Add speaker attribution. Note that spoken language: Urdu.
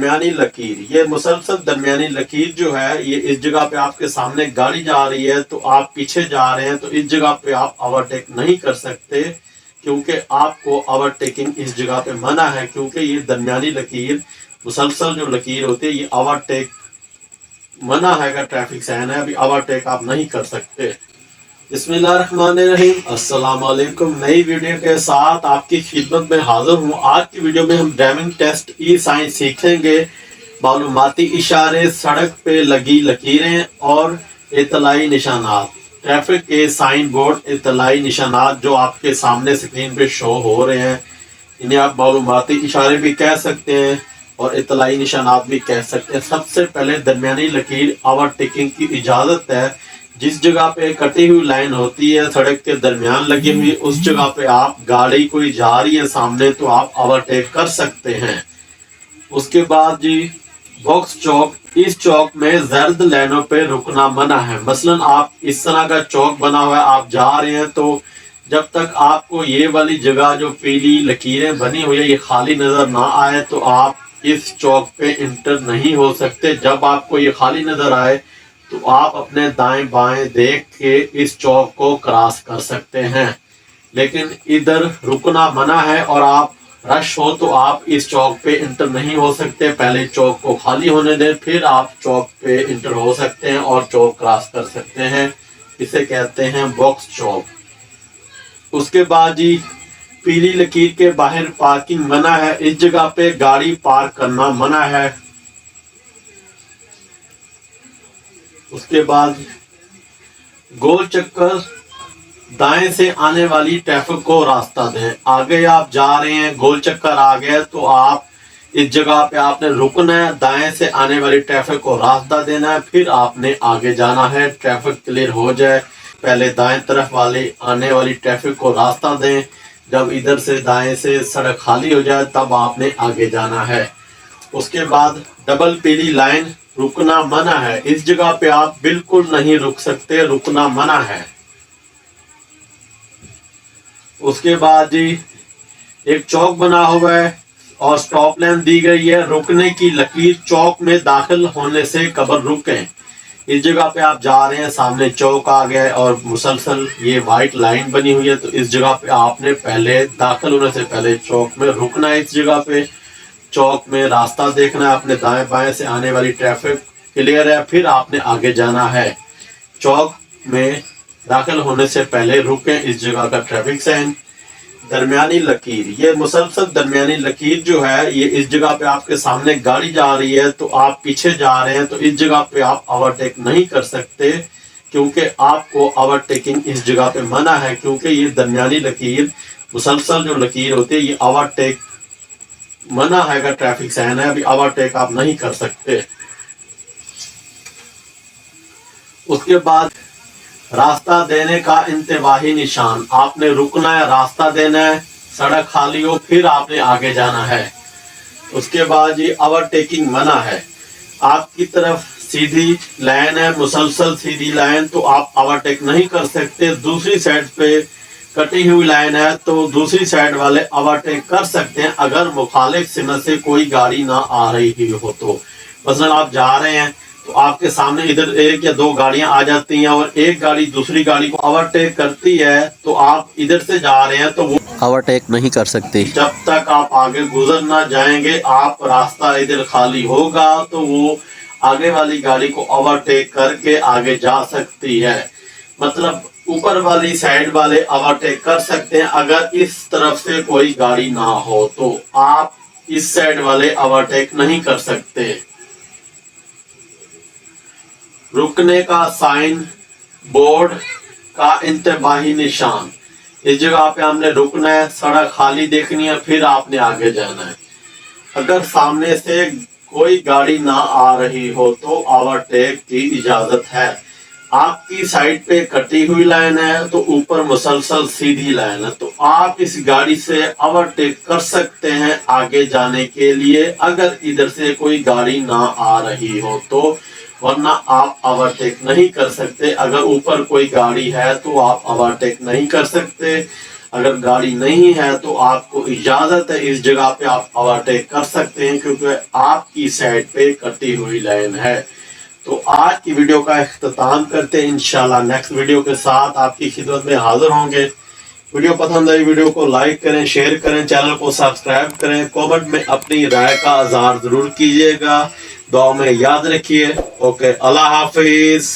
Speaker 1: درمیانی لکیر، یہ مسلسل درمیانی لکیر جو ہے یہ اس جگہ پہ آپ کے سامنے گاڑی جا رہی ہے تو آپ پیچھے جا رہے ہیں تو اس جگہ پہ آپ اوورٹیک نہیں کر سکتے، کیونکہ آپ کو اوورٹیکنگ اس جگہ پہ منع ہے، کیونکہ یہ درمیانی لکیر مسلسل جو لکیر ہوتی ہے یہ اوورٹیک منع ہے گا، ٹریفک سائن ہے، ابھی اوورٹیک آپ نہیں کر سکتے۔ بسم اللہ الرحمن الرحیم، السلام علیکم۔ نئی ویڈیو کے ساتھ آپ کی خدمت میں حاضر ہوں۔ آج کی ویڈیو میں ہم ڈرائیونگ ٹیسٹ ای سائن سیکھیں گے، معلوماتی اشارے، سڑک پہ لگی لکیریں اور اطلاعی نشانات، ٹریفک کے سائن بورڈ، اطلاعی نشانات جو آپ کے سامنے سکرین پہ شو ہو رہے ہیں، انہیں آپ معلوماتی اشارے بھی کہہ سکتے ہیں اور اطلاعی نشانات بھی کہہ سکتے ہیں۔ سب سے پہلے درمیانی لکیر اوورٹیکنگ کی اجازت ہے، جس جگہ پہ کٹی ہوئی لائن ہوتی ہے سڑک کے درمیان لگی ہوئی، اس جگہ پہ آپ گاڑی کوئی جا رہی ہے سامنے تو آپ اوورٹیک کر سکتے ہیں۔ اس کے بعد جی باکس چوک، اس چوک میں زرد لائنوں پہ رکنا منع ہے۔ مثلا آپ اس طرح کا چوک بنا ہوا ہے، آپ جا رہے ہیں تو جب تک آپ کو یہ والی جگہ جو پیلی لکیریں بنی ہوئی ہے یہ خالی نظر نہ آئے تو آپ اس چوک پہ انٹر نہیں ہو سکتے۔ جب آپ کو یہ خالی نظر آئے تو آپ اپنے دائیں بائیں دیکھ کے اس چوک کو کراس کر سکتے ہیں، لیکن ادھر رکنا منع ہے اور آپ رش ہو تو آپ اس چوک پہ انٹر نہیں ہو سکتے۔ پہلے چوک کو خالی ہونے دیں، پھر آپ چوک پہ انٹر ہو سکتے ہیں اور چوک کراس کر سکتے ہیں، اسے کہتے ہیں باکس چوک۔ اس کے بعد جی پیلی لکیر کے باہر پارکنگ منع ہے، اس جگہ پہ گاڑی پارک کرنا منع ہے۔ اس کے بعد گول چکر، دائیں سے آنے والی ٹریفک کو راستہ دیں۔ آگے آپ جا رہے ہیں، گول چکر آ گئے تو آپ اس جگہ پہ آپ نے رکنا ہے، دائیں سے آنے والی ٹریفک کو راستہ دینا ہے، پھر آپ نے آگے جانا ہے۔ ٹریفک کلیئر ہو جائے پہلے دائیں طرف والی آنے والی ٹریفک کو راستہ دیں، جب ادھر سے دائیں سے سڑک خالی ہو جائے تب آپ نے آگے جانا ہے۔ اس کے بعد ڈبل پیلی لائن، رکنا منع ہے، اس جگہ پہ آپ بالکل نہیں رک سکتے، رکنا منع ہے۔ اس کے بعد جی ایک چوک بنا ہوا ہے اور سٹاپ لائن دی گئی ہے، رکنے کی لکیر چوک میں داخل ہونے سے قبل رکیں۔ اس جگہ پہ آپ جا رہے ہیں، سامنے چوک آ گیا ہے اور مسلسل یہ وائٹ لائن بنی ہوئی ہے تو اس جگہ پہ آپ نے پہلے داخل ہونے سے پہلے چوک میں رکنا ہے۔ اس جگہ پہ چوک میں راستہ دیکھنا ہے، اپنے دائیں بائیں سے آنے والی ٹریفک کلیئر ہے، پھر آپ نے آگے جانا ہے۔ چوک میں داخل ہونے سے پہلے رکیں، اس جگہ کا ٹریفک سائن۔ درمیانی لکیر، یہ مسلسل درمیانی لکیر جو ہے یہ اس جگہ پہ آپ کے سامنے گاڑی جا رہی ہے تو آپ پیچھے جا رہے ہیں تو اس جگہ پہ آپ اوورٹیک نہیں کر سکتے، کیونکہ آپ کو اوورٹیکنگ اس جگہ پہ منع ہے، کیونکہ یہ درمیانی لکیر مسلسل جو لکیر ہوتی ہے یہ اوورٹیک منع ہے گا، ٹریفک سائن ہے، ابھی اوورٹیک آپ نہیں کر سکتے۔ اس کے بعد راستہ دینے کا انتباہی نشان، آپ نے رکنا ہے، راستہ دینا ہے، سڑک خالی ہو پھر آپ نے آگے جانا ہے۔ اس کے بعد یہ اوورٹیکنگ منع ہے، آپ کی طرف سیدھی لائن ہے، مسلسل سیدھی لائن تو آپ اوورٹیک نہیں کر سکتے۔ دوسری سائڈ پہ کٹی ہوئی لائن ہے تو دوسری سائڈ والے اوورٹیک کر سکتے ہیں اگر مخالف سمت سے کوئی گاڑی نہ آ رہی ہو تو۔ مثلا آپ جا رہے ہیں تو آپ کے سامنے ادھر ایک یا دو گاڑیاں آ جاتی ہیں اور ایک گاڑی دوسری گاڑی کو اوورٹیک کرتی ہے تو آپ ادھر سے جا رہے ہیں تو وہ
Speaker 2: اوورٹیک نہیں کر سکتے۔
Speaker 1: جب تک آپ آگے گزر نہ جائیں گے، آپ راستہ ادھر خالی ہوگا تو وہ آگے والی گاڑی کو اوورٹیک کر کے آگے جا سکتی ہے۔ مطلب اوپر والی سائڈ والے اوورٹیک کر سکتے ہیں اگر اس طرف سے کوئی گاڑی نہ ہو تو، آپ اس سائڈ والے اوورٹیک نہیں کر سکتے۔ رکنے کا سائن بورڈ کا انتباہی نشان، اس جگہ پہ ہم نے رکنا ہے، سڑک خالی دیکھنی ہے، پھر آپ نے آگے جانا ہے۔ اگر سامنے سے کوئی گاڑی نہ آ رہی ہو تو اوورٹیک کی اجازت ہے۔ آپ کی سائڈ پہ کٹی ہوئی لائن ہے تو اوپر مسلسل سیدھی لائن ہے تو آپ اس گاڑی سے اوورٹیک کر سکتے ہیں آگے جانے کے لیے اگر ادھر سے کوئی گاڑی نہ آ رہی ہو تو، ورنہ آپ اوورٹیک نہیں کر سکتے۔ اگر اوپر کوئی گاڑی ہے تو آپ اوورٹیک نہیں کر سکتے۔ اگر گاڑی نہیں ہے تو آپ کو اجازت ہے اس جگہ پہ آپ اوورٹیک کر سکتے ہیں کیونکہ آپ کی سائڈ پہ کٹی ہوئی لائن ہے. تو آج کی ویڈیو کا اختتام کرتے ہیں. انشاءاللہ نیکسٹ ویڈیو کے ساتھ آپ کی خدمت میں حاضر ہوں گے. ویڈیو پسند آئی ویڈیو کو لائک کریں، شیئر کریں، چینل کو سبسکرائب کریں، کومنٹ میں اپنی رائے کا اظہار ضرور کیجیے گا. دعا میں یاد رکھیے. اوکے، اللہ حافظ.